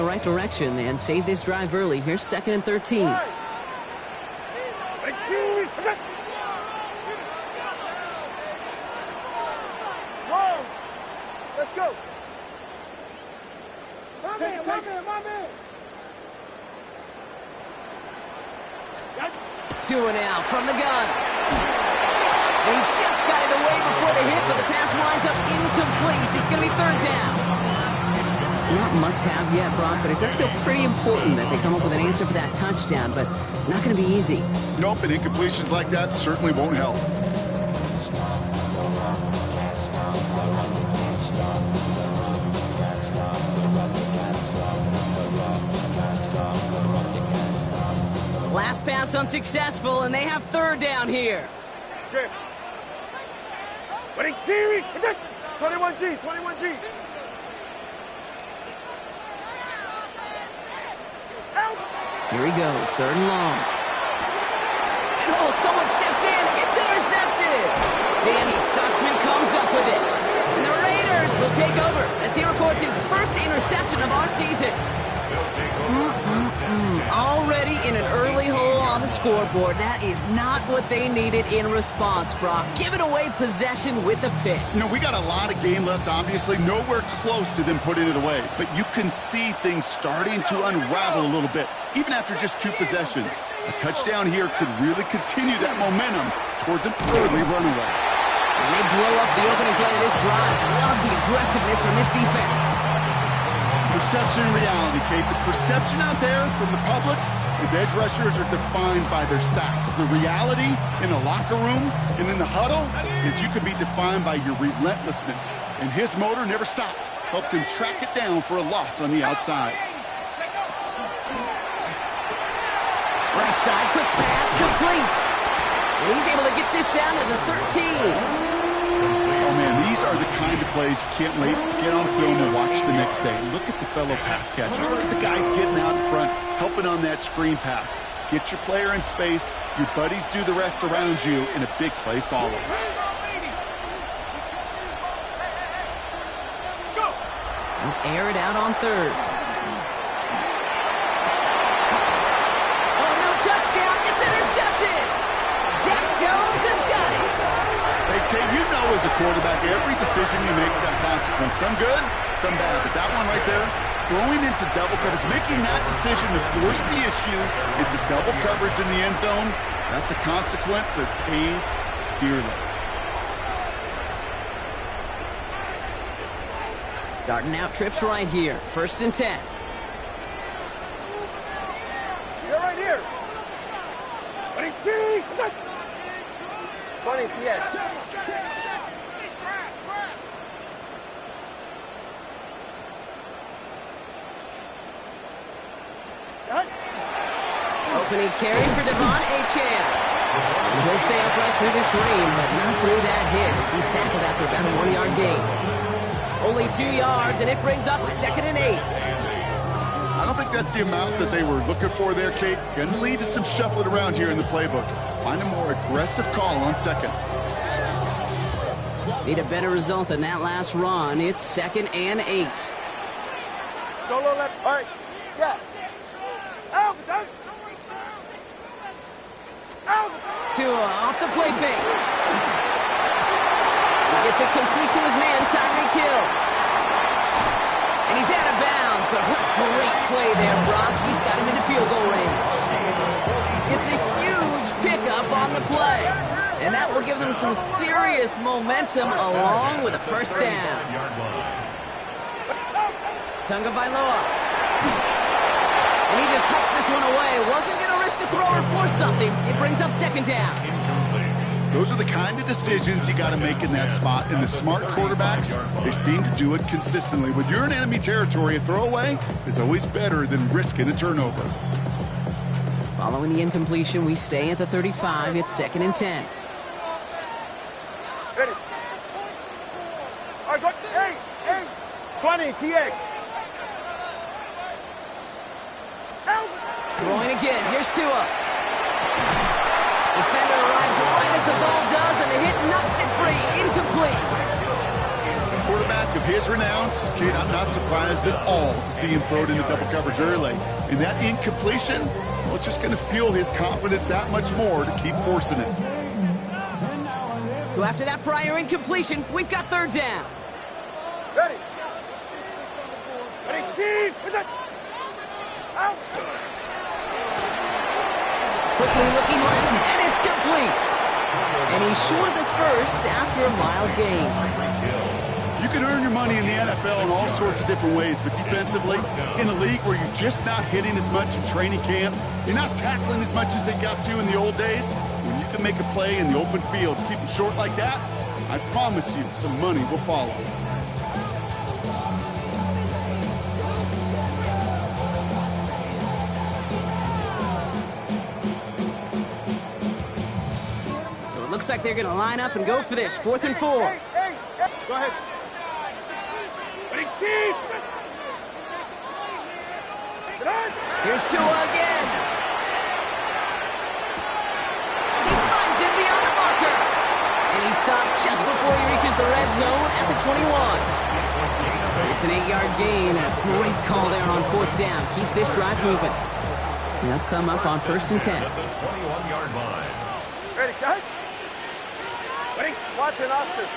right direction and save this drive early. Here's 2nd and 13. Let's go. My man. Tua now from the gun. And he just got it away before the hit, but the pass winds up incomplete. It's going to be 3rd down. Not must-have yet, Brock, but it does feel pretty important that they come up with an answer for that touchdown, but not going to be easy. Nope, and incompletions like that certainly won't help. Last pass unsuccessful, and they have 3rd down here. 21G. Here he goes, 3rd and long. And someone stepped in. It's intercepted. Danny Stutzman comes up with it. And the Raiders will take over as he records his first interception of our season. Already in an early hole on the scoreboard. That is not what they needed in response, Brock. Giving away possession with the pick. You know, we got a lot of game left, obviously. Nowhere close to them putting it away. But you can see things starting to unravel a little bit, even after just 2 possessions. A touchdown here could really continue that momentum towards an early runaway. And they blow up the opening play of this drive. Love the aggressiveness from this defense. Perception and reality, Kate. The perception out there from the public is edge rushers are defined by their sacks. The reality in the locker room and in the huddle is you can be defined by your relentlessness. And his motor never stopped. Helped him track it down for a loss on the outside. Right side, quick pass, complete. And he's able to get this down to the 13. Oh, man, these are the kind of plays you can't wait to get on film and watch the next day. Look at the fellow pass catchers. Look at the guys getting out in front, helping on that screen pass. Get your player in space, your buddies do the rest around you, and a big play follows. And air it out on 3rd. Oh, no touchdown. It's intercepted. Jack Jones has got it. Hey, Kate, you know as a quarterback, every decision you make has got a consequence. Some good, some bad. But that one right there, throwing into double coverage, making that decision to force the issue into double coverage in the end zone, that's a consequence that pays dearly. Starting out trips right here. 1st and 10. You're right here. 20 TX. Opening carry for Devon Achane. He'll stay upright through this rain, but not through that hit as he's tackled after about a 1-yard gain. Only 2 yards, and it brings up 2nd and 8. I don't think that's the amount that they were looking for there, Kate. Going to lead to some shuffling around here in the playbook. Find a more aggressive call on 2nd. Need a better result than that last run. It's 2nd and 8. Solo left. All right. Stop. Out. Tua off the play fake. He gets it complete to his man, Tyreek Hill. And he's out of bounds, but what great play there, Brock. He's got him into field goal range. It's a huge pickup on the play. And that will give them some serious momentum along with a 1st down. Tunga Bailoa. And he just hucks this one away. Wasn't going to risk a throw or force something. It brings up 2nd down. Those are the kind of decisions you got to make in that spot. And the smart quarterbacks, they seem to do it consistently. When you're in enemy territory, a throwaway is always better than risking a turnover. Following the incompletion, we stay at the 35. It's 2nd and 10. Ready. All right, go. Hey. 20 TX. Throwing again. Here's Tua. Defender arrives right as the ball does, and the hit knocks it free. Incomplete. quarterback of his renowns, kid, I'm not surprised at all to see him throw it into double coverage early. And that incompletion, well, it's just going to fuel his confidence that much more to keep forcing it. So after that prior incompletion, we've got third down. Ready. Ready, team. Out. Quickly looking left, and it's complete. And he's short of the first after a mile gain. You can earn your money in the NFL in all sorts of different ways, but defensively, in a league where you're just not hitting as much in training camp, you're not tackling as much as they got to in the old days, when you can make a play in the open field, keep it short like that, I promise you some money will follow. So it looks like they're going to line up and go for this, 4th and 4. Hey. Go ahead. Ready, team. Here's Tua again. He finds him beyond the marker. And he's stopped just before he reaches the red zone at the 21. It's an 8-yard gain. A great call there on 4th down. Keeps this drive moving. They'll come up on 1st and 10. Ready, shot. Ready, Watson, Oscar.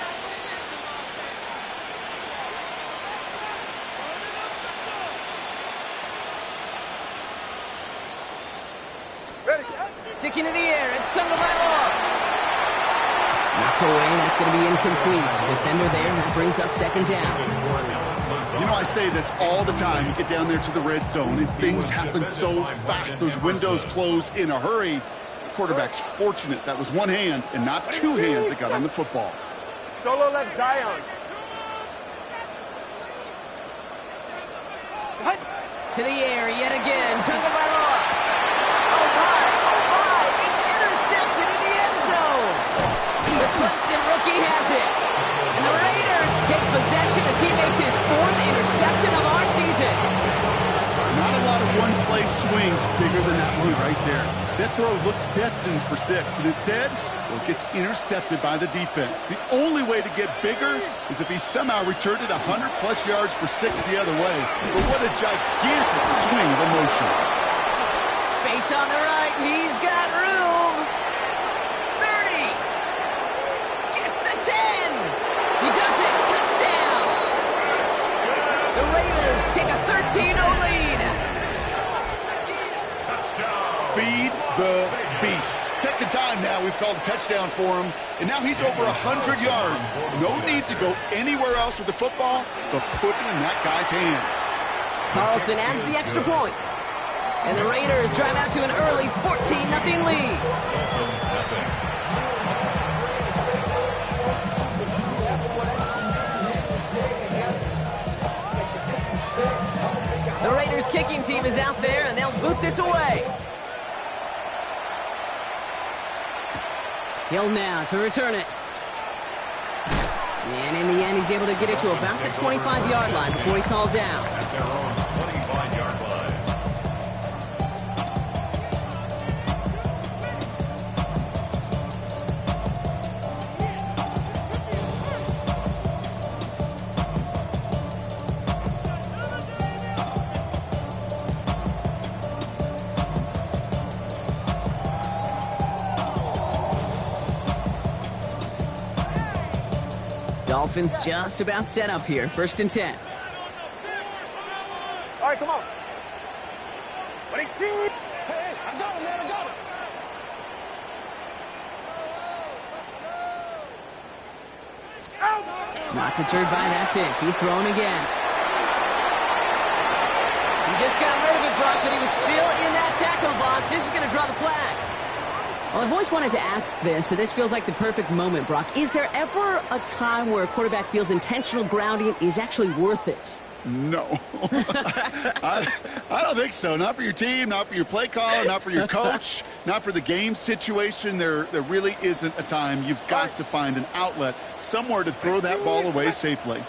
Ready, shot. Sticking to the air. It's Tagovailoa. Knocked away. That's going to be incomplete. Defender there. That brings up 2nd down. You know, I say this all the time. You get down there to the red zone, and things happen so fast. Those windows close in a hurry. The quarterback's fortunate that was one hand and not two hands that got on the football. Solo left Zion. To the air yet again. Tagovailoa. Oh, my. It's intercepted in the end zone. The Clemson rookie has it. And the Raiders take possession as he makes his 4th interception of our season. Not a lot of one-play swings bigger than that one right there. That throw looked destined for 6, and instead, well, it gets intercepted by the defense. The only way to get bigger is if he somehow returned it 100-plus yards for 6 the other way. But what a gigantic swing of emotion. Space on the right. He's got room. 30. Gets the 10. He does it. Touchdown. The Raiders take a 13-0 lead. Feed the beast. 2nd time now we've called a touchdown for him, and now he's over 100 yards. No need to go anywhere else with the football, but put it in that guy's hands. Carlson adds the extra point. And the Raiders drive out to an early 14-0 lead. The Raiders kicking team is out there, and they'll boot this away. Hill now to return it. And in the end, he's able to get it to about the 25-yard line before he's hauled down. At their own 25-yard line. Dolphins just about set up here. 1st and 10. All right, come on. Ready, team. Hey, I got him, man. I got him. Out. Not deterred by that pick. He's throwing again. He just got rid of it, Brock, but he was still in that tackle box. This is going to draw the flag. Well, I've always wanted to ask this, so this feels like the perfect moment, Brock. Is there ever a time where a quarterback feels intentional grounding is actually worth it? No. I don't think so. Not for your team, not for your play caller, not for your coach, not for the game situation. There really isn't a time. You've got to find an outlet, somewhere to throw that ball away safely.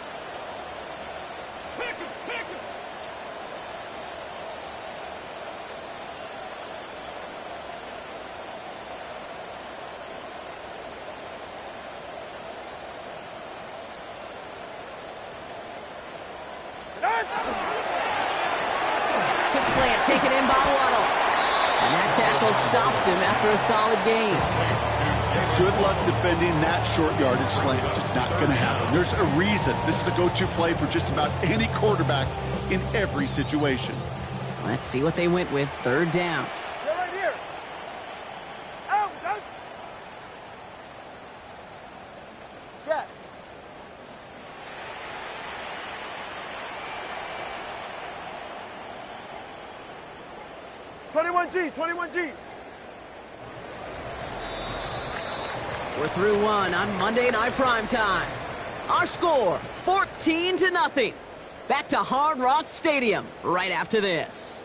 Quick slant taken in by Waddle. And that tackle stops him after a solid gain. Good luck defending that short yardage slant. Just not going to happen. There's a reason this is a go-to play for just about any quarterback in every situation. Let's see what they went with. Third down. You're right here. Out, out. Scat. $21G. We're through one on Monday Night Primetime. Our score, 14-0. Back to Hard Rock Stadium right after this.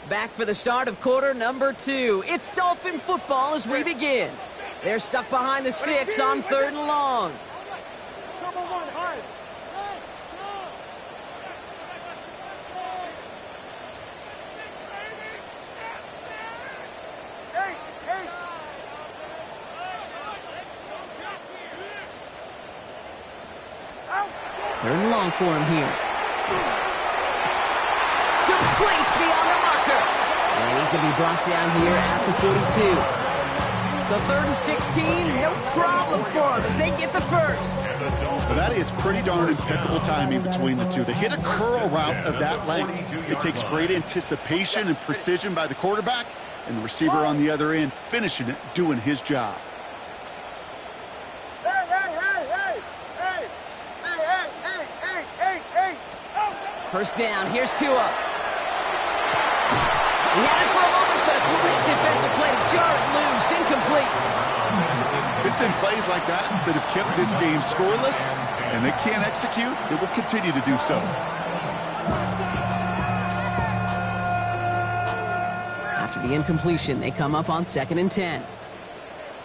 Back for the start of quarter number 2. It's Dolphin football as we begin. They're stuck behind the sticks on 3rd and long. Number 1, hard. Hey. 3rd and long for him here. Complete beyond the marker. And he's going to be brought down here at the 42. So 3rd and 16, no problem for them as they get the first. But that is pretty darn impeccable timing between the two. To hit a curl route of that length, it takes great anticipation and precision by the quarterback, and the receiver on the other end finishing it, doing his job. First down, here's Tua. He had it for a moment, but a great defensive play to jar it loose, incomplete. It's been plays like that that have kept this game scoreless, and they can't execute. It will continue to do so. After the incompletion, they come up on 2nd and 10.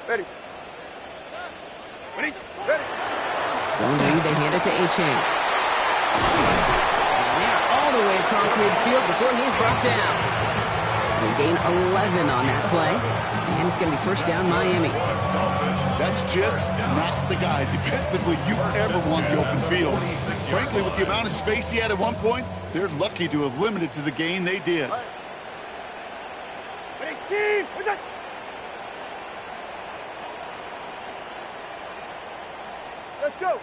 Ready. Zone read, they hand it to A-Chain. And they're all the way across midfield before he's brought down. They gain 11 on that play, and it's going to be first down Miami. That's just not the guy defensively you ever want the open field. Frankly, with the amount of space he had at one point, they're lucky to have limited to the gain they did. Let's go.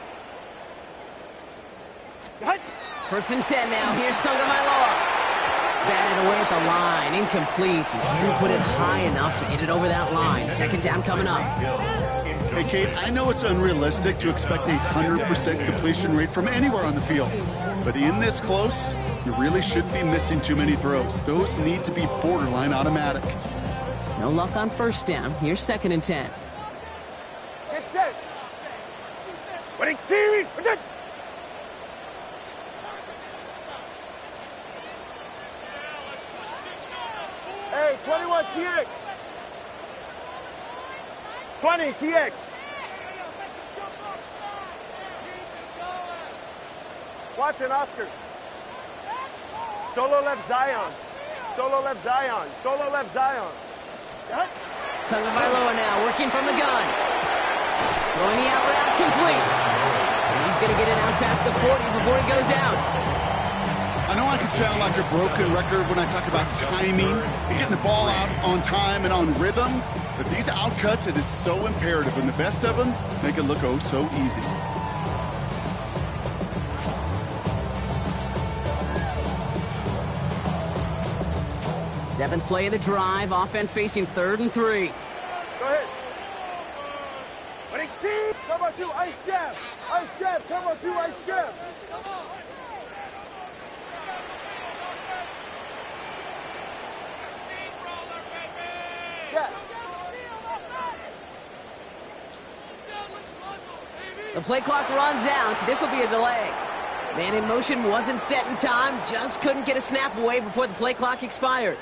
1st and 10 now. Here's Tagovailoa. Batted away at the line. Incomplete. He didn't put it high enough to get it over that line. 2nd down coming up. Hey, Kate, I know it's unrealistic to expect a 100% completion rate from anywhere on the field. But in this close, you really shouldn't be missing too many throws. Those need to be borderline automatic. No luck on 1st down. Here's 2nd and 10. Get set. Ready, team. Hey, 21 TX. 20 TX. Watson, Oscar. Solo left Zion. Solo left Zion. Solo left Zion. Tagovailoa now working from the gun. Throwing the out route complete. And he's going to get it out past the 40 before he goes out. I know I can sound like a broken record when I talk about timing and getting the ball out on time and on rhythm, but these outcuts, it is so imperative, and the best of them make it look oh so easy. Seventh play of the drive, offense facing 3rd and 3. Go ahead. Ready, team. Turbo 2, ice jab. Ice jab, turbo 2, ice jab. The play clock runs out. This will be a delay. Man in motion wasn't set in time. Just couldn't get a snap away before the play clock expired.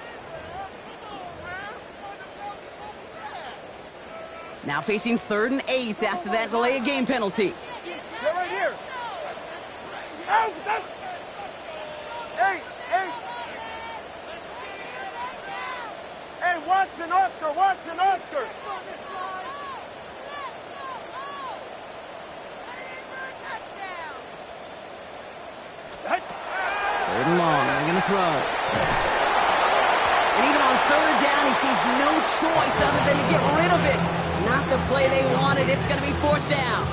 Now facing 3rd and 8 after that delay of game penalty. Get right here. Out, out. Hey. Hey, Watson, Oscar. Hey. 3rd and long, they're going to throw. And even on 3rd down, he sees no choice other than to get rid of it. Not the play they wanted. It's going to be 4th down.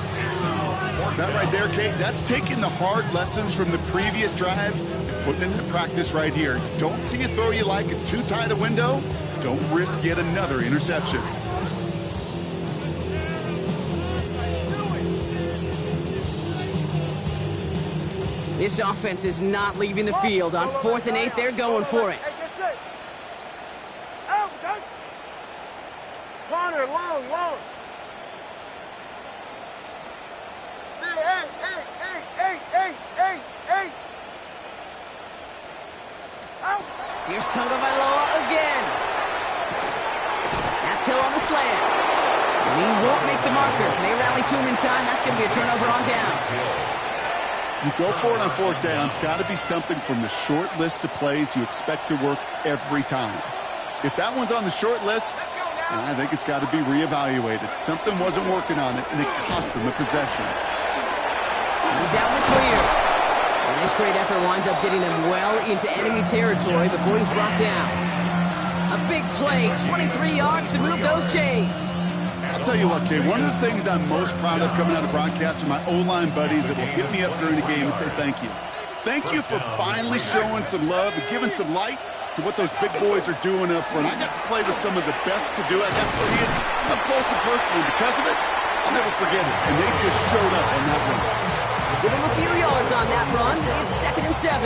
That right there, Kate, that's taking the hard lessons from the previous drive and putting it into practice right here. Don't see a throw you like. It's too tight a window. Don't risk yet another interception. This offense is not leaving the field. On 4th and 8, they're going for it. Out, out. Corner, long. Hey. Out. Here's Tagovailoa again. That's Hill on the slant. And he won't make the marker. They rally to him in time. That's going to be a turnover on downs. You go for it on 4th down. It's got to be something from the short list of plays you expect to work every time. If that one's on the short list, I think it's got to be reevaluated. Something wasn't working on it, and it cost them the possession. He's out in the clear. And this great effort winds up getting them well into enemy territory before he's brought down. A big play, 23 yards to move those chains. I'll tell you what, Kay, one of the things I'm most proud of coming out of broadcast are my O-line buddies that will hit me up during the game and say thank you. Thank you for finally showing some love and giving some light to what those big boys are doing up front. I got to play with some of the best to do it. I got to see it up close and personal. Because of it, I'll never forget it. And they just showed up on that run. Give him a few yards on that run. It's 2nd and 7.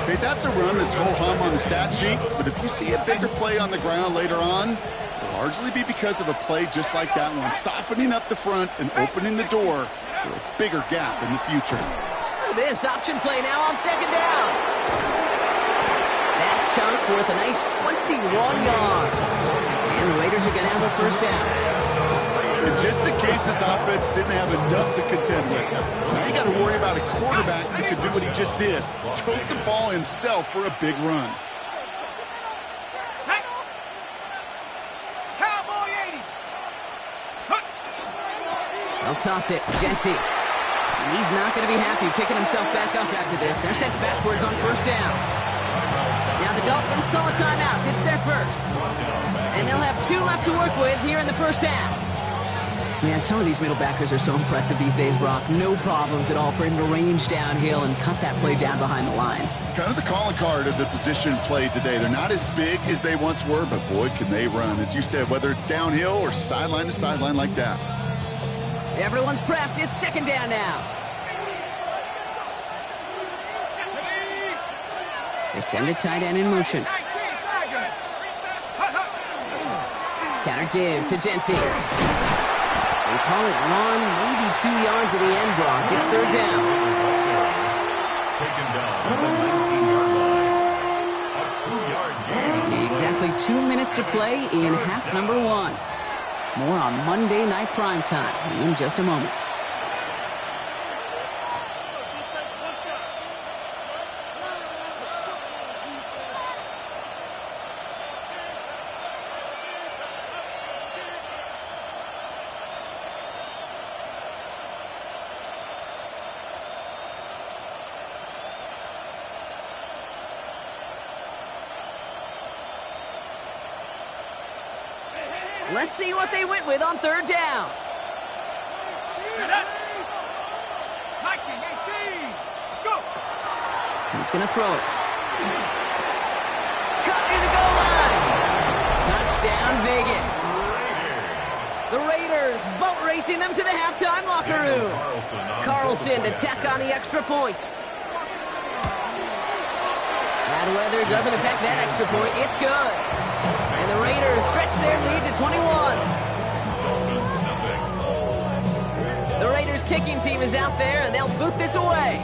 Okay, that's a run that's ho-hum on the stat sheet. But if you see a bigger play on the ground later on, it'll largely be because of a play just like that one, softening up the front and opening the door for a bigger gap in the future. Look at this option play now on 2nd down. That chunk worth a nice 21 yards. And the Raiders are going to have a 1st down. And just in case this offense didn't have enough to contend with, now you got to worry about a quarterback that could do what he just did. Tote the ball himself for a big run. Cowboy 80. They'll toss it. Genty. And he's not going to be happy picking himself back up after this. They're sent backwards on 1st down. Now the Dolphins call a timeout. It's their 1st. And they'll have 2 left to work with here in the 1st half. Man, some of these middle backers are so impressive these days, Brock. No problems at all for him to range downhill and cut that play down behind the line. Kind of the calling card of the position played today. They're not as big as they once were, but boy, can they run. As you said, whether it's downhill or sideline to sideline like that. Everyone's prepped. It's 2nd down now. They send a tight end in motion. Counter give to Genty. They call it 1, maybe 2 yards at the end, Brock. It's 3rd down. Taken down at the 19-yard line. A 2-yard gain. Exactly 2 minutes to play in half number 1. More on Monday Night Primetime in just a moment. Let's see what they went with on 3rd down. He's going to throw it. Cut near the goal line. Touchdown, Vegas. The Raiders boat racing them to the halftime locker room. Carlson to tack on the extra point. Bad weather doesn't affect that extra point. It's good. And the Raiders stretch their lead to 21. The Raiders kicking team is out there, and they'll boot this away.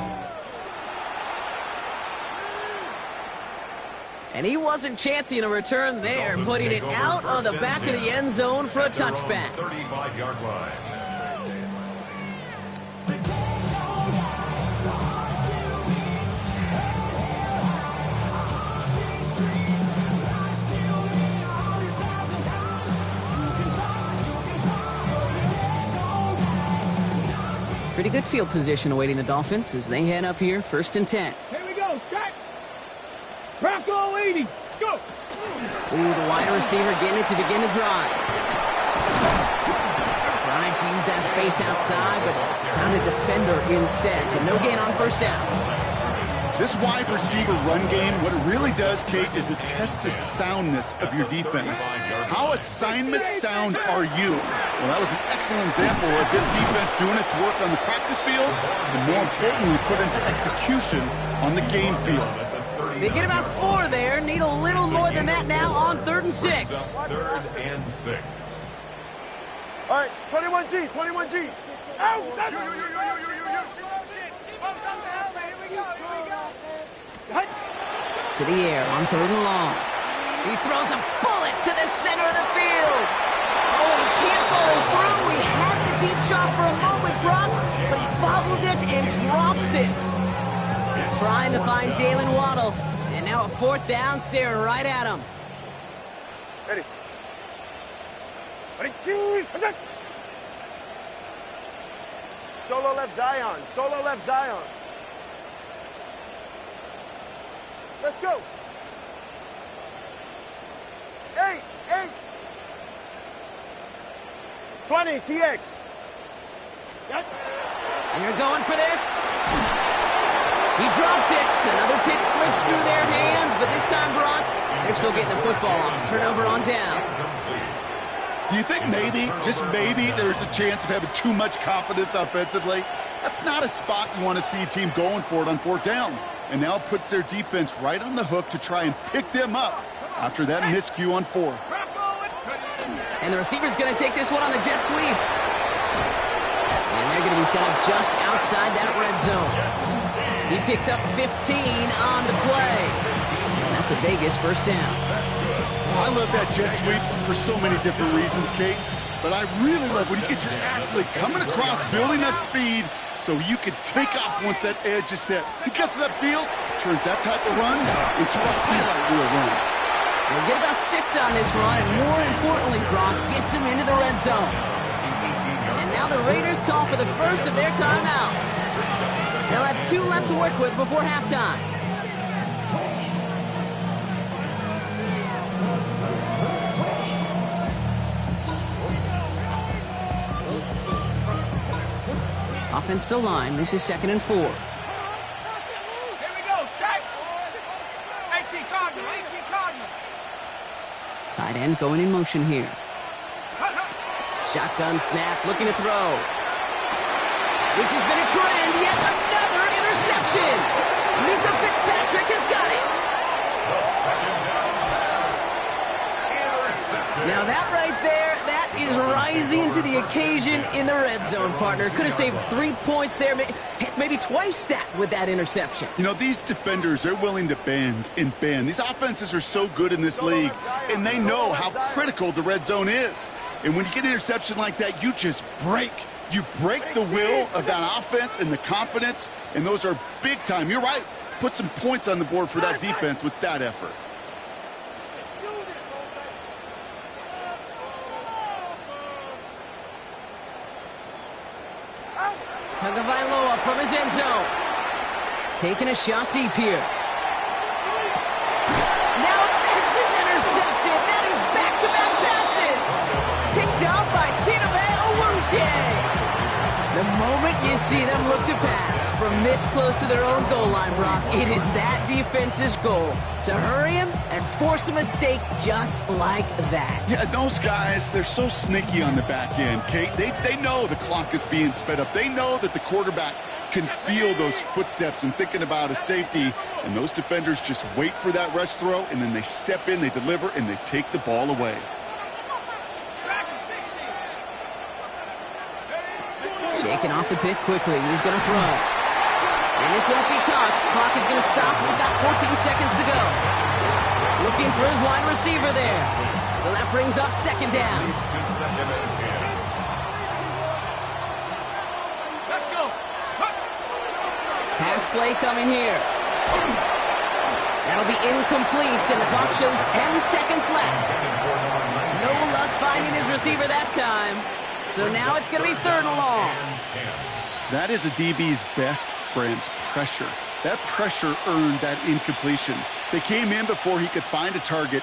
And he wasn't chancing a return there, putting it out on the back of the end zone for a touchback. 35-yard line. Pretty good field position awaiting the Dolphins as they head up here, 1st and 10. Here we go, check. Bronco 80, let's go. Ooh, the wide receiver getting it to begin the drive. Trying to use that space outside, but found a defender instead, so no gain on 1st down. This wide receiver run game, what it really does, Kate, is it tests the soundness of your defense. How assignment sound are you? Well, that was an excellent example of this defense doing its work on the practice field, and more importantly, put into execution on the game field. They get about 4 there, need a little more than that now on 3rd and 6. 3rd and 6. All right, 21G, 21G. Out! To the air on 3rd and long. He throws a bullet to the center of the field. Oh, and he can't follow through. He had the deep shot for a moment, Brock, but he bobbled it and drops it. Trying to find Jalen Waddle. And now a 4th down, staring right at him. Ready. Ready. Solo left Zion. Solo left Zion. Let's go. 8. 20, TX. And you're going for this. He drops it. Another pick slips through their hands, but this time, Brock, they're still getting the football off. Turnover on downs. Do you think maybe, just maybe, there's a chance of having too much confidence offensively? That's not a spot you want to see a team going for it on 4th down. And now it puts their defense right on the hook to try and pick them up after that miscue on 4th. And the receiver's going to take this one on the jet sweep. And they're going to be set up just outside that red zone. He picks up 15 on the play. And that's a Vegas 1st down. I love that jet sweep for so many different reasons, Kate. But I really love when you get your athlete coming across, building that speed, so you can take off once that edge is set. He gets to that field, turns that type of run into a highlight reel run. They'll get about 6 on this run, and more importantly, Brock gets him into the red zone. And now the Raiders call for the first of their timeouts. They'll have 2 left to work with before halftime. Offensive line, this is 2nd and 4. Here we go, check. 18 Cardinal, 18 Cardinal. Tight end going in motion here. Shotgun snap, looking to throw. This has been a trend, yet another interception. Mika Fitzpatrick has got it. Now that right there, that is rising to the occasion in the red zone, partner. Could have saved 3 points there, maybe twice that with that interception. You know, these defenders, they're willing to bend and bend. These offenses are so good in this league, and they know how critical the red zone is. And when you get an interception like that, you just break. You break the will of that offense and the confidence, and those are big time. You're right. Put some points on the board for that defense with that effort. Tagovailoa from his end zone. Taking a shot deep here. Now this is intercepted. That is back-to-back passes. Picked up by Chidobe Awuzie. The moment you see them look to pass from this close to their own goal line, Brock, it is that defense's goal to hurry him and force a mistake just like that. Yeah, those guys, they're so sneaky on the back end, Kate. They know the clock is being sped up. They know that the quarterback can feel those footsteps and thinking about a safety. And those defenders just wait for that rush throw, and then they step in, they deliver, and they take the ball away. Shaking off the pick quickly. He's going to throw. And this won't be caught. Clock is going to stop. We've got 14 seconds to go. Looking for his wide receiver there. So that brings up second down. Leads to second and 10. Let's go. Pass play coming here. That'll be incomplete, and the clock shows 10 seconds left. No luck finding his receiver that time. So now it's going to be third and long. That is a DB's best friend, pressure. That pressure earned that incompletion. They came in before he could find a target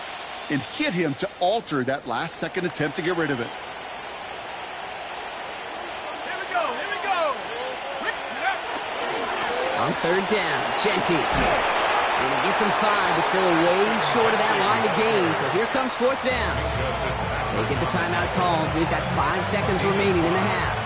and hit him to alter that last-second attempt to get rid of it. Here we go. Here we go. On third down, Genty. And he gets him 5, but still way short of that line of gain. So here comes fourth down. They get the timeout called. We've got 5 seconds remaining in the half.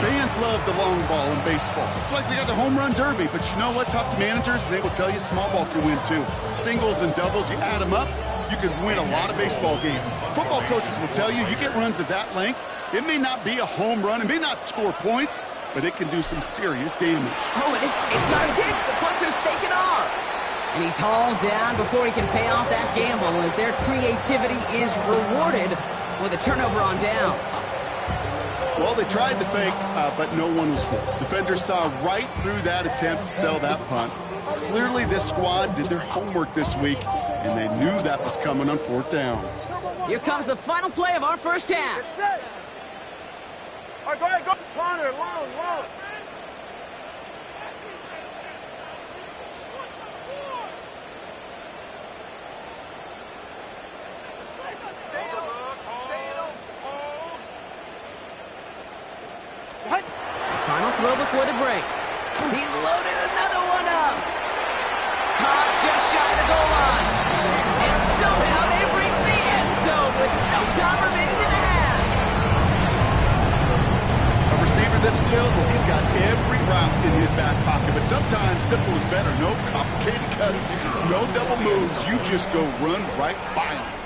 Fans love the long ball in baseball. It's like they got the home run derby, but you know what? Talk to managers, and they will tell you small ball can win too. Singles and doubles, you add them up, you can win a lot of baseball games. Football coaches will tell you, you get runs of that length, it may not be a home run, it may not score points, but it can do some serious damage. Oh, and it's not a kick. The punter's taken off. And he's hauled down before he can pay off that gamble as their creativity is rewarded with a turnover on downs. Well, they tried the fake, but no one was fooled. Defenders saw right through that attempt to sell that punt. Clearly, this squad did their homework this week, and they knew that was coming on fourth down. Here comes the final play of our first half. Get set. All right, go ahead. Go. Corner. Long. Final throw before the break. He's loaded another one up. Caught just shy of the goal line. And somehow they've reached the end zone with no time remaining in the half. A receiver this skilled, well, he's got every route in his back pocket, but sometimes simple is better. No complicated cuts, no double moves. You just go run right by him.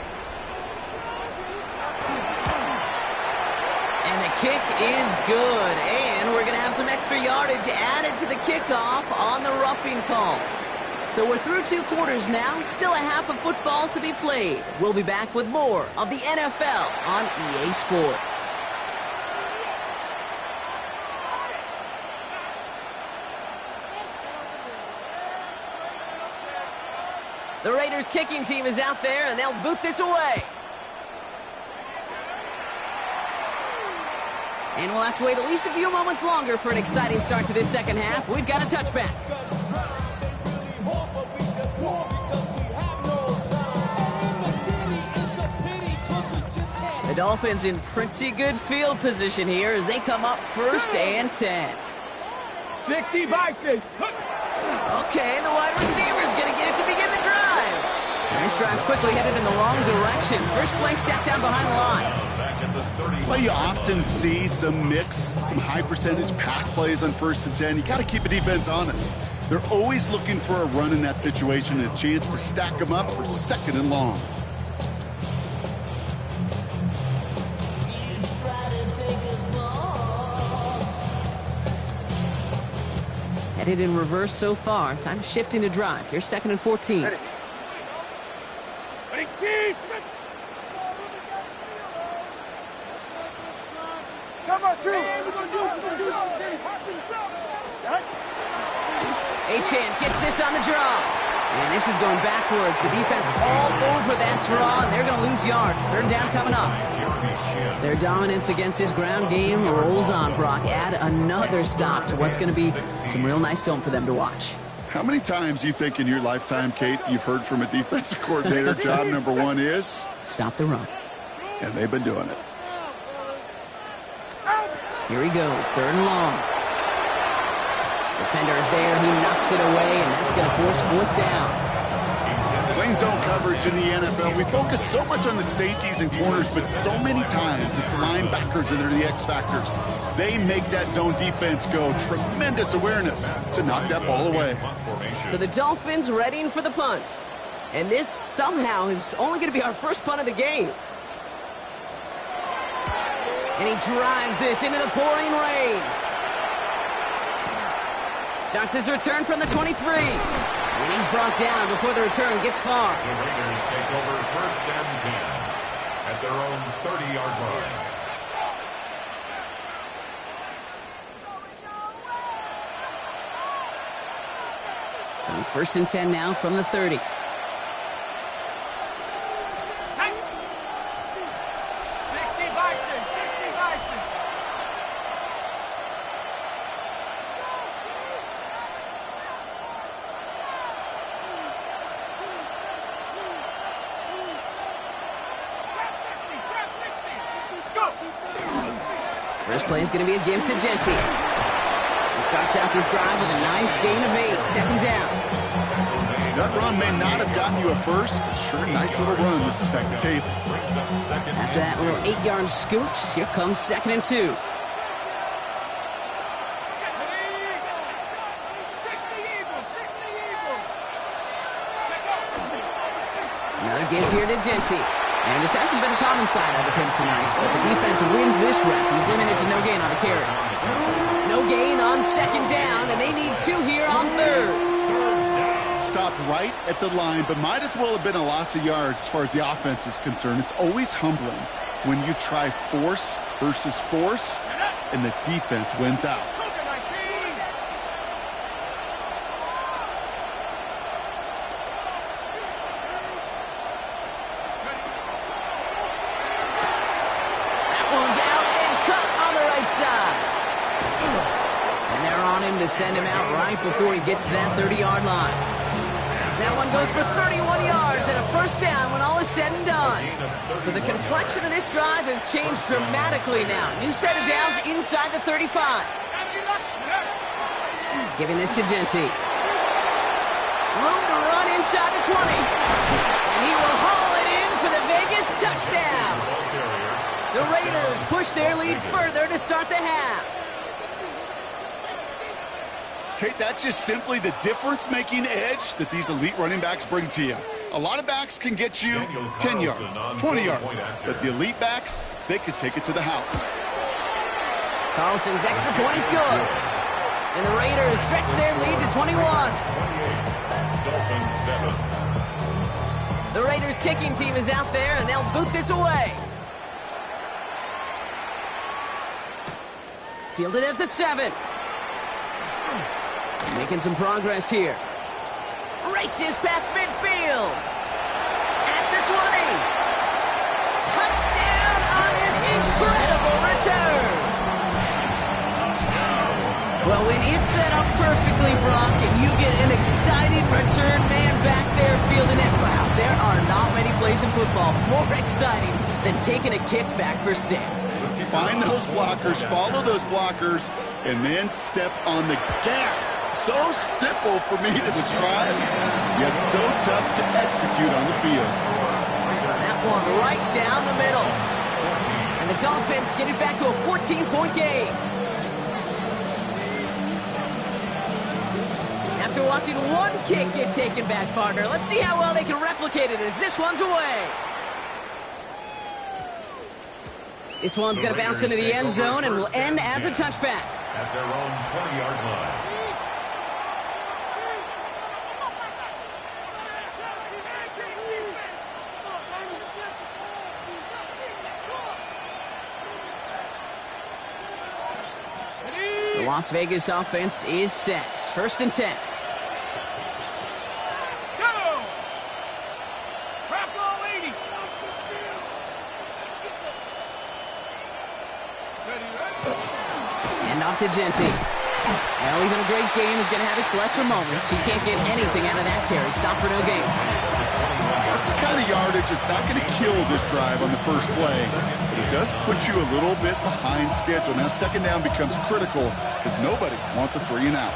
Kick is good, and we're going to have some extra yardage added to the kickoff on the roughing call. So we're through 2 quarters now, still a half of football to be played. We'll be back with more of the NFL on EA Sports. The Raiders kicking team is out there, and they'll boot this away. And we'll have to wait at least a few moments longer for an exciting start to this second half. We've got a touchback. The Dolphins in pretty good field position here as they come up first and 10. 60 boxes. Okay, and the wide receiver is going to get it to begin the drive. Nice drive's quickly headed in the wrong direction. First play set down behind the line. Well, you often see some mix, some high percentage pass plays on 1st and 10. You got to keep a defense honest. They're always looking for a run in that situation and a chance to stack them up for 2nd and long. Headed in reverse so far. Time to shift into drive. Here's 2nd and 14. Ready, team. Come on, two. Achane gets this on the draw. And this is going backwards. The defense all over that draw, and they're going to lose yards. 3rd down coming up. Their dominance against his ground game rolls on, Brock. Add another stop to what's going to be some real nice film for them to watch. How many times do you think in your lifetime, Kate, you've heard from a defensive coordinator, job number 1 is? Stop the run. And they've been doing it. Here he goes, 3rd and long. Defender is there, he knocks it away, and that's going to force 4th down. Playing zone coverage in the NFL, we focus so much on the safeties and corners, but so many times it's linebackers that are the X factors. They make that zone defense go. Tremendous awareness to knock that ball away. So the Dolphins readying for the punt. And this somehow is only going to be our first punt of the game. And he drives this into the pouring rain. Starts his return from the 23. And he's brought down before the return gets far. The Raiders take over 1st and 10 at their own 30-yard line. So 1st and 10 now from the 30. First play is going to be a give to Genty. He starts out this drive with a nice gain of 8. 2nd down. That run may not have gotten you a first, but sure, nice little run to set the table. After that little 8-yard scoot, here comes 2nd and 2. Another give here to Genty. And this hasn't been a common side of him tonight, but the defense wins this rep. He's limited to no gain on a carry. No gain on 2nd down, and they need 2 here on 3rd. Stopped right at the line, but might as well have been a loss of yards as far as the offense is concerned. It's always humbling when you try force versus force, and the defense wins out. To send him out right before he gets to that 30-yard line. That one goes for 31 yards and a 1st down when all is said and done. So the complexion of this drive has changed dramatically now. New set of downs inside the 35. Giving this to Genty. Room to run inside the 20. And he will haul it in for the Vegas touchdown. The Raiders push their lead further to start the half. Kate, that's just simply the difference-making edge that these elite running backs bring to you. A lot of backs can get you 10 yards, 20 yards, but the elite backs, they could take it to the house. Carlson's extra point is good. And the Raiders stretch their lead to 21. The Raiders kicking team is out there, and they'll boot this away. Fielded at the 7. Making some progress here. Races past midfield. At the 20. Touchdown on an incredible return. Well, when it's set up perfectly, Brock, and you get an exciting return man back there fielding it, wow, there are not many plays in football more exciting than taking a kick back for 6. Find those blockers, follow those blockers, and then step on the gas. So simple for me to describe, yet so tough to execute on the field. That one right down the middle. And the Dolphins get it back to a 14-point game. After watching one kick get taken back, partner, let's see how well they can replicate it as this one's away. This one's going to bounce into the end zone and will end as a touchback. At their own 20-yard line. The Las Vegas offense is set. 1st and 10. To Genty. Well, even a great game is going to have its lesser moments. He can't get anything out of that carry. Stop for no gain. That's the kind of yardage that's not going to kill this drive on the first play, but it does put you a little bit behind schedule. Now 2nd down becomes critical because nobody wants a 3 and out.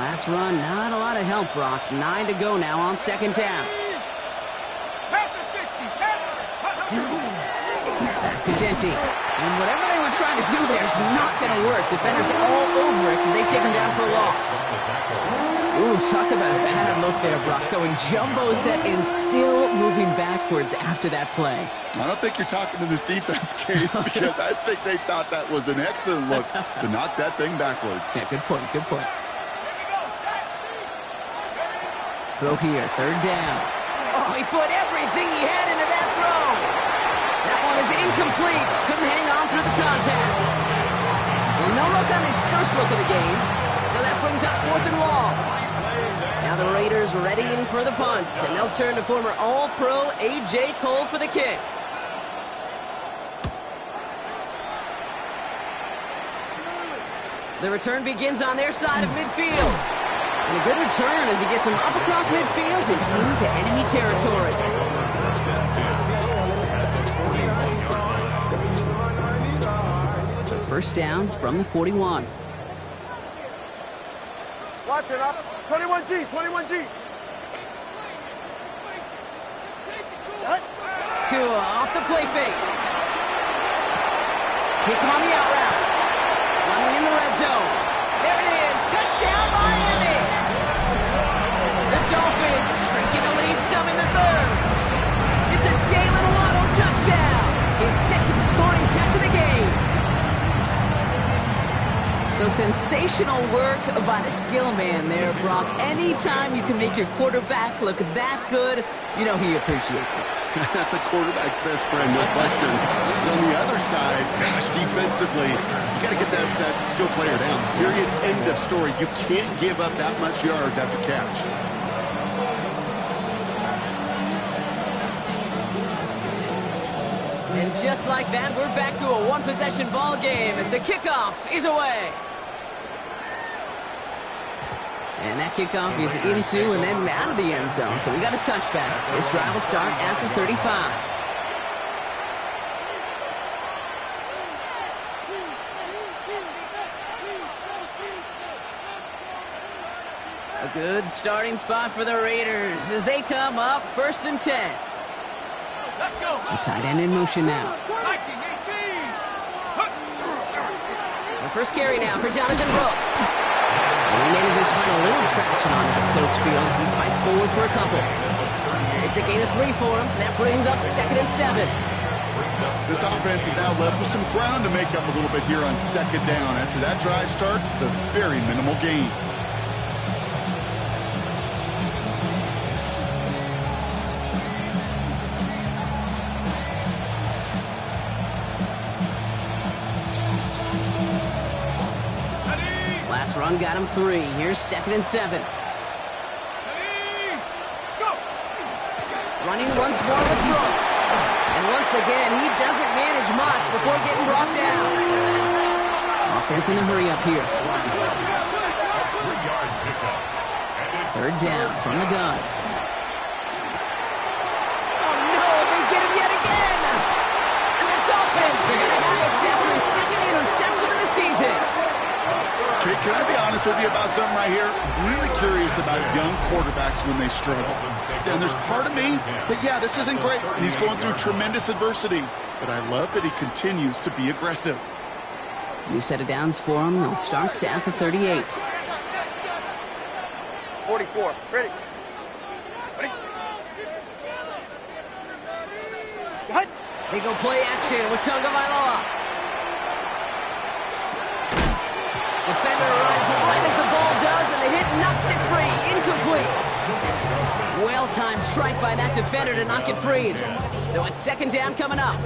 Last run, not a lot of help, Brock. 9 to go now on 2nd down. Back to Genty. And whatever they were trying to do there is not going to work. Defenders all over it, so they take him down for a loss. Ooh, talk about a bad look there, Brock. Going jumbo set and still moving backwards after that play. I don't think you're talking to this defense, Kate, because I think they thought that was an excellent look to knock that thing backwards. Yeah, good point, good point. Throw here, third down. Oh, he put everything he had into that throw. That one is incomplete. Couldn't hang on through the contact. Well, no look on his first look of the game, so that brings up 4th and long. Now the Raiders readying for the punt, and they'll turn to former All-Pro A.J. Cole for the kick. The return begins on their side of midfield. And a good return as he gets him up across midfield and into enemy territory. So first down from the 41. Watch it up. 21G, 21G. Tua off the play fake. Hits him on the out route. Running in the red zone. There it is. Touchdown, Miami. The Dolphins shrinking the lead some in the third. It's a Jalen Waddle touchdown. His second scoring catch of the game. So sensational work by the skill man there, Brock. Anytime you can make your quarterback look that good, you know he appreciates it. That's a quarterback's best friend, no question. But on the other side, gosh, defensively, you got to get that skill player down. Period. End of story. You can't give up that much yards after catch. And just like that, we're back to a one-possession ball game as the kickoff is away. And that kickoff is into and then out of the end zone. So we got a touchback. This drive will start after 35. A good starting spot for the Raiders as they come up 1st and 10. Let's go. The tight end in motion now. 1918. The first carry now for Jonathan Brooks. And he manages to find a little traction on that Soaps field as he fights forward for a couple. It's a gain of 3 for him. That brings up 2nd and 7. This offense is now left with some ground to make up a little bit here on 2nd down. After that drive starts, the very minimal gain. Last run got him 3. Here's 2nd and 7. Running once more with Brooks. And once again, he doesn't manage much before getting brought down. Offense in a hurry up here. 3rd down from the gun. Oh no, they get him yet again! And the Dolphins are going to have it after his 2nd interception of the season. Can I be honest with you about something right here? I'm really curious about young quarterbacks when they struggle. And there's part of me that, yeah, this isn't great, and he's going through tremendous adversity. But I love that he continues to be aggressive. New set of downs for him. They'll start at the 38. 44. Ready. Ready. Cut. They go play action with Tagovailoa. Defender arrives right as the ball does, and the hit knocks it free. Incomplete. Well-timed strike by that defender to knock it free. So it's 2nd down coming up.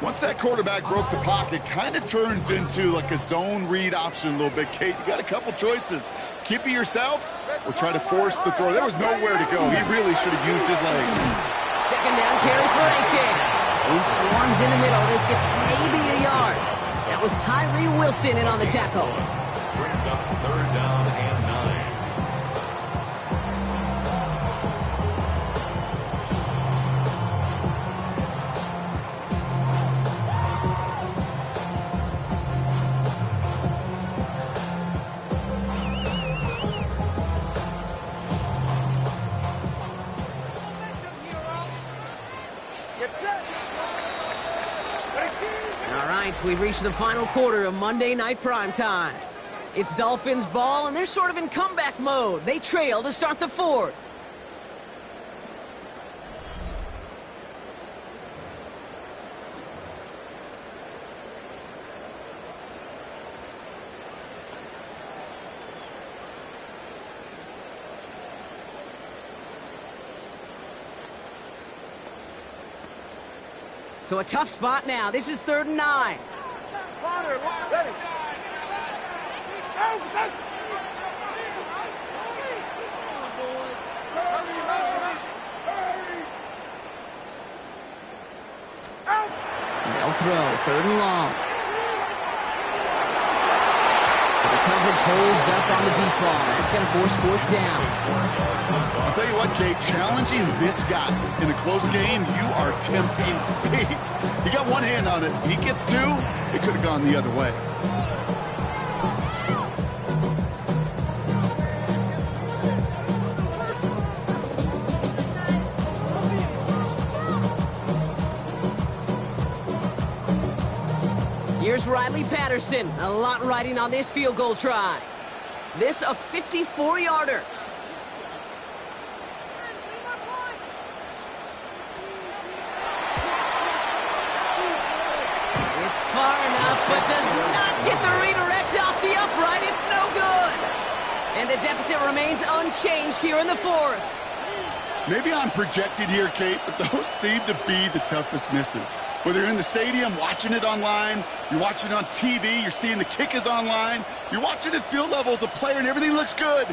Once that quarterback broke the pocket, kind of turns into like a zone read option a little bit. Kate, you got a couple choices. Keep it yourself or try to force the throw. There was nowhere to go. He really should have used his legs. 2nd down carry for A.J. He swarms in the middle. This gets maybe a yard. That was Tyree Wilson in on the tackle. Brings up 3rd down and 9. Get set. All right, we've reached the final quarter of Monday Night Primetime. It's Dolphins ball, and they're sort of in comeback mode. They trail to start the 4th. So a tough spot now. This is 3rd and 9. Ready. They'll throw. 3rd and long. So the coverage holds up on the deep ball. That's going to force 4th down. I'll tell you what, Kate, challenging this guy in a close game, you are tempting fate. He got one hand on it. He gets 2. It could have gone the other way. Here's Riley Patterson. A lot riding on this field goal try. This a 54-yarder. It's far enough, but does not get the redirect off the upright. It's no good. And the deficit remains unchanged here in the 4th. Maybe I'm projected here, Kate, but those seem to be the toughest misses. Whether you're in the stadium, watching it online, you're watching it on TV, you're seeing the kick is online, you're watching at field level as a player and everything looks good.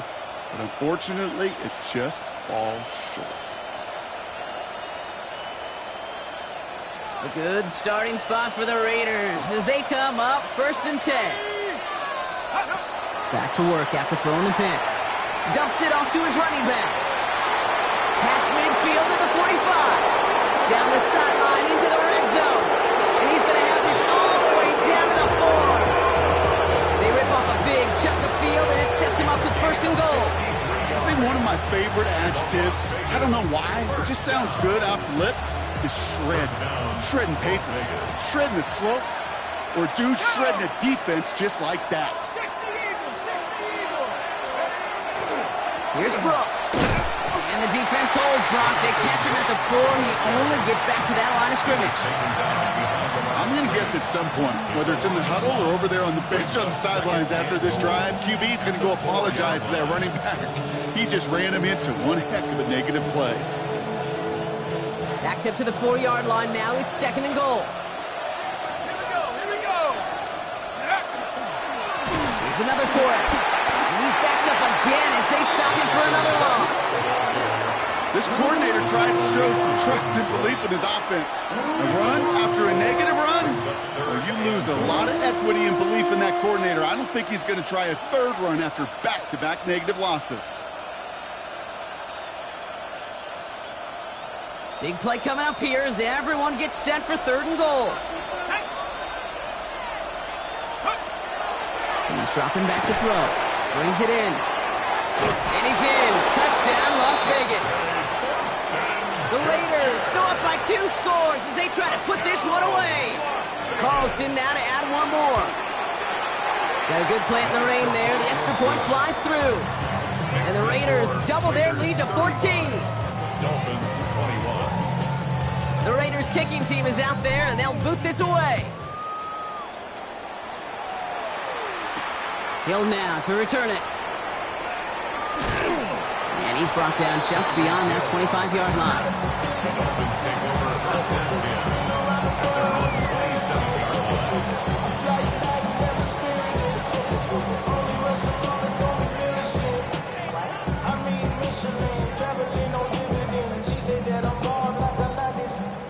But unfortunately, it just falls short. A good starting spot for the Raiders as they come up 1st and 10. Back to work after throwing the pick. Dumps it off to his running back. Past midfield to the 45. Down the sideline into the red zone. And he's going to have this all the way down to the 4. They rip off a big chunk of field, and it sets him up with 1st and goal. I think one of my favorite adjectives, I don't know why, it just sounds good off the lips, is shred. Shredding paper, shredding the slopes, or dude shredding a defense just like that. Here's Brooks. And the defense holds, Brock. They catch him at the 4. He only gets back to that line of scrimmage. I'm going to guess at some point, whether it's in the huddle or over there on the bench on the sidelines after this drive, QB's going to go apologize to that running back. He just ran him into one heck of a negative play. Backed up to the 4-yard line now. It's 2nd and goal. Here we go. Here's another for it. And he's backed up again as they stop him for another loss. This coordinator tried to show some trust and belief in his offense. A run after a negative run? Well, you lose a lot of equity and belief in that coordinator. I don't think he's going to try a 3rd run after back-to-back negative losses. Big play coming up here as everyone gets set for 3rd and goal. And he's dropping back to throw. Brings it in. And he's in. Touchdown, Las Vegas. The Raiders go up by 2 scores as they try to put this one away. Carlson now to add one more. Got a good play in the rain there. The extra point flies through. And the Raiders double their lead to 14. Dolphins 21. The Raiders kicking team is out there, and they'll boot this away. Hill now to return it. And he's brought down just beyond that 25-yard line. The Dolphins take over 1st and 10 at their own 27-yard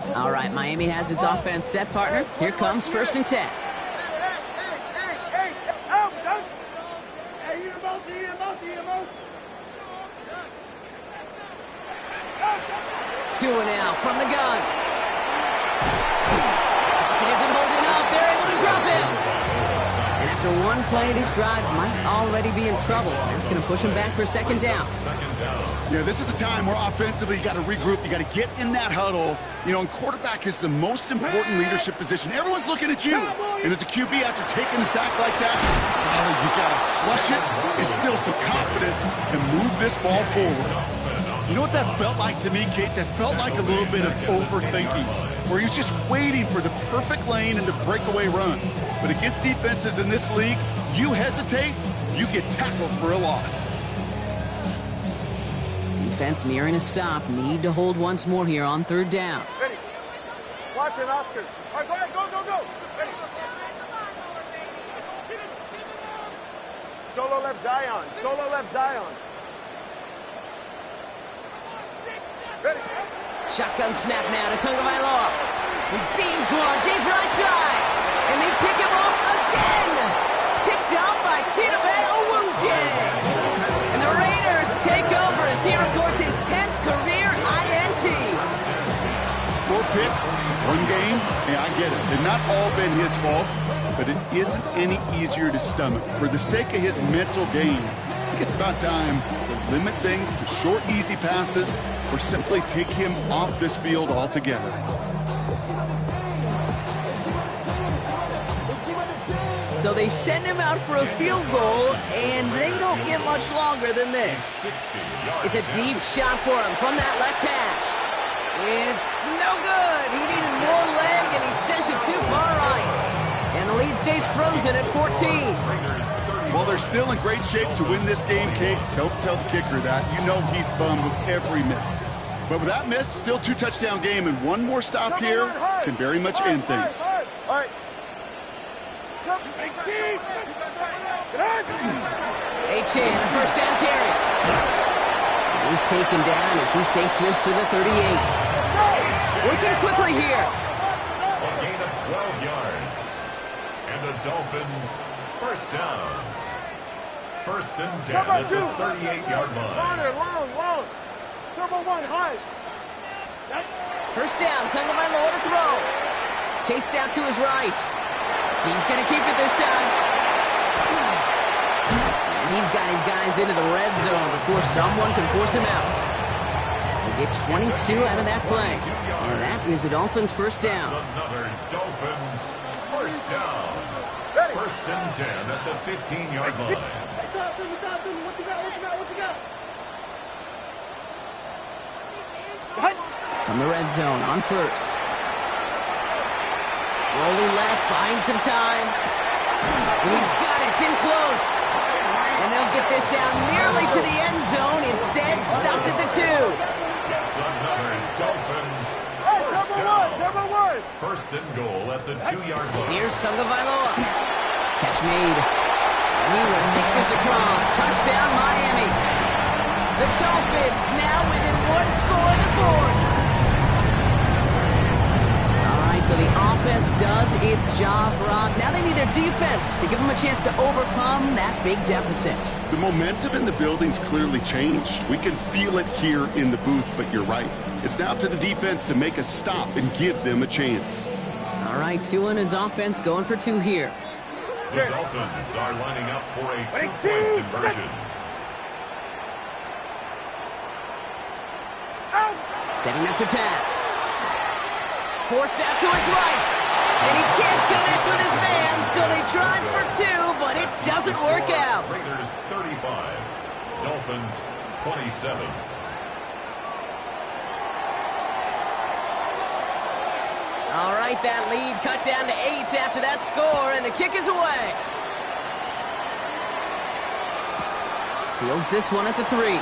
line. All right, Miami has its offense set, partner. Here comes 1st and 10. Two and out from the gun. He isn't holding up. They're able to drop him. And after one play, this drive might already be in trouble. That's going to push him back for 2nd down. Yeah, this is a time where offensively you got to regroup. You got to get in that huddle. You know, and quarterback is the most important leadership position. Everyone's looking at you. And as a QB, after taking a sack like that, you got to flush it, instill some confidence, and move this ball forward. You know what that felt like to me, Kate? That felt like a little bit of overthinking, where you're just waiting for the perfect lane and the breakaway run. But against defenses in this league, you hesitate, you get tackled for a loss. Defense nearing a stop. Need to hold once more here on 3rd down. Ready. 1, Watson, Oscar. All right, go ahead, go. Ready. Solo left Zion. Ready. Shotgun snap now to Tagovailoa. He beams one deep right side. And they pick him off again. Picked up by Chidobe Awuzie. And the Raiders take over as he records his 10th career INT. 4 picks, 1 game. Yeah, I get it. They've not all been his fault, but it isn't any easier to stomach. For the sake of his mental game, I think it's about time to limit things to short, easy passes or simply take him off this field altogether. So they send him out for a field goal, and they don't get much longer than this. It's a deep shot for him from that left hash. It's no good. He needed more leg, and he sent it too far right. And the lead stays frozen at 14. Well, they're still in great shape to win this game, Kate. Don't tell the kicker that. You know he's bummed with every miss. But with that miss, still 2-touchdown game, and one more stop here can very much end things. All right. H.A. the first down carry. He's taken down as he takes this to the 38. Working quickly here. A gain of 12 yards. And the Dolphins first down. First and 10 at the 38-yard line. Connor, long. Turbo 1, high. First down, Tagovailoa to throw. Chased out to his right. He's going to keep it this time. And he's got his guys into the red zone before someone can force him out. They get 22 out of that play. And that is a Dolphins first down. That's another Dolphins first down. First and 10 at the 15-yard line. From the red zone on first. Rolling left, buying some time. And he's got it. It's in close. And they'll get this down nearly to the end zone. Instead, stopped at the 2. That's another Dolphins first down. Turbo 1. First and goal at the 2-yard line. Here's Tagovailoa. Catch made. And he will take this across. Touchdown, Miami. The Dolphins now within 1 score in the 4th. So the offense does its job, Rob. Now they need their defense to give them a chance to overcome that big deficit. The momentum in the building's clearly changed. We can feel it here in the booth, but you're right. It's now to the defense to make a stop and give them a chance. All right, Tua and his offense going for 2 here. The Dolphins are lining up for a 2-point conversion. Setting up to pass. Forced out to his right. And he can't connect with his man, so they tried for 2, but it doesn't work out. Raiders 35, Dolphins 27. All right, that lead cut down to 8 after that score, and the kick is away. Fields this one at the 3.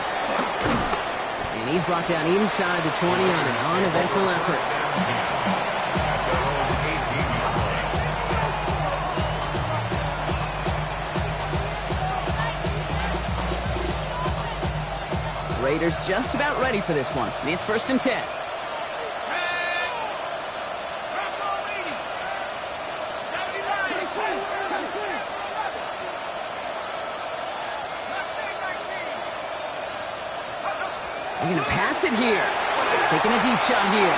And he's brought down inside the 20 on an uneventful effort. Raiders just about ready for this one. It's first and 10. They're going to pass it here. Taking a deep shot here.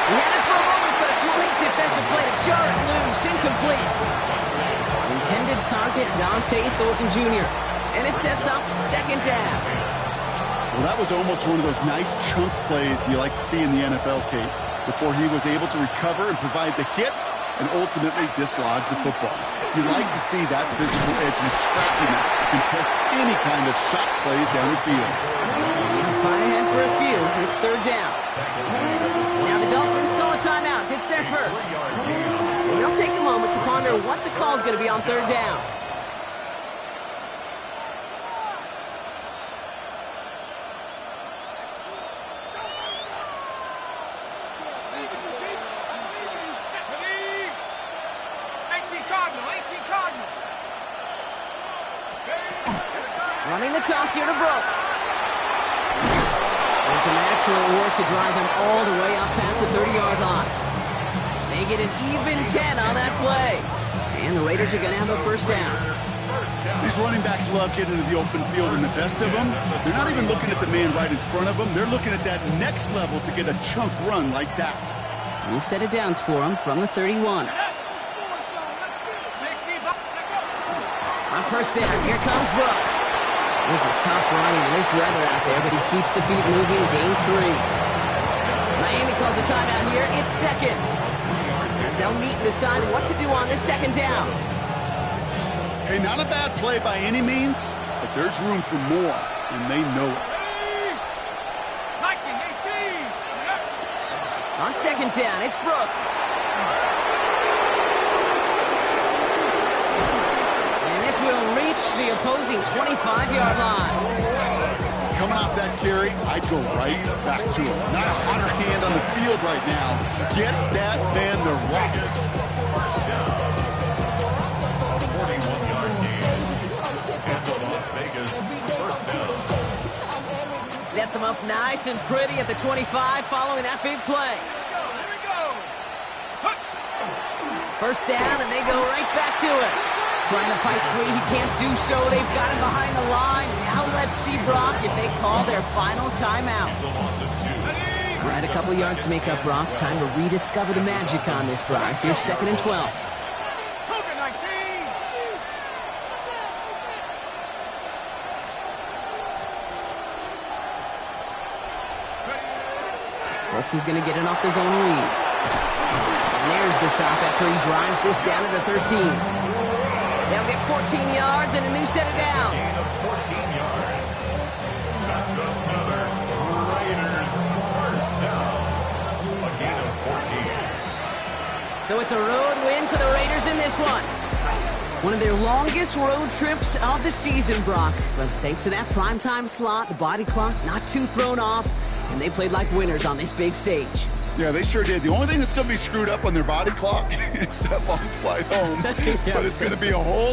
He had it for a moment, but a great defensive play to jar it loose. Incomplete. Intended target, Dante Thornton Jr. And it sets up second down. Well, that was almost one of those nice chunk plays you like to see in the NFL, Kate, before he was able to recover and provide the hit and ultimately dislodge the football. You like to see that physical edge and scrappiness to contest any kind of shot plays down the field. Fire ahead for a few. It's third down. Now the Dolphins call a timeout. It's their first. And they'll take a moment to ponder what the call is going to be on third down. the toss here to Brooks. And some excellent work to drive them all the way up past the 30-yard line. They get an even 10 on that play. And the Raiders are going to have a first down. These running backs love getting into the open field, and the best of them, they're not even looking at the man right in front of them. They're looking at that next level to get a chunk run like that. New set of downs for him from the 31. On first down, here comes Brooks. This is tough running in this weather out there, but he keeps the feet moving, gains 3. Miami calls a timeout here. It's second. As they'll meet and decide what to do on this second down. Hey, not a bad play by any means, but there's room for more, and they know it. On second down, it's Brooks. And this will reach the opposing 25-yard line. Coming off that carry, I'd go right back to him. Not a hotter hand on the field right now. Get that man the rock. First down. 41-yard gain. And the Las Vegas first down. Sets him up nice and pretty at the 25 following that big play. First down, and they go right back to it. Trying to fight free, he can't do so. They've got him behind the line. Now let's see, Brock, if they call their final timeout. Right, a couple yards to make up, Brock. Time to rediscover the magic on this drive. Here's 2nd and 12. Brooks is going to get it off his own read. And there's the stop after he drives this down to the 13. They'll get 14 yards and a new set of downs. 14 yards. That's another Raiders first down. A gain of 14. So it's a road win for the Raiders in this one. One of their longest road trips of the season, Brock. But thanks to that primetime slot, the body clock not too thrown off, and they played like winners on this big stage. Yeah, they sure did. The only thing that's going to be screwed up on their body clock is that long flight home. Yeah. But it's going to be a whole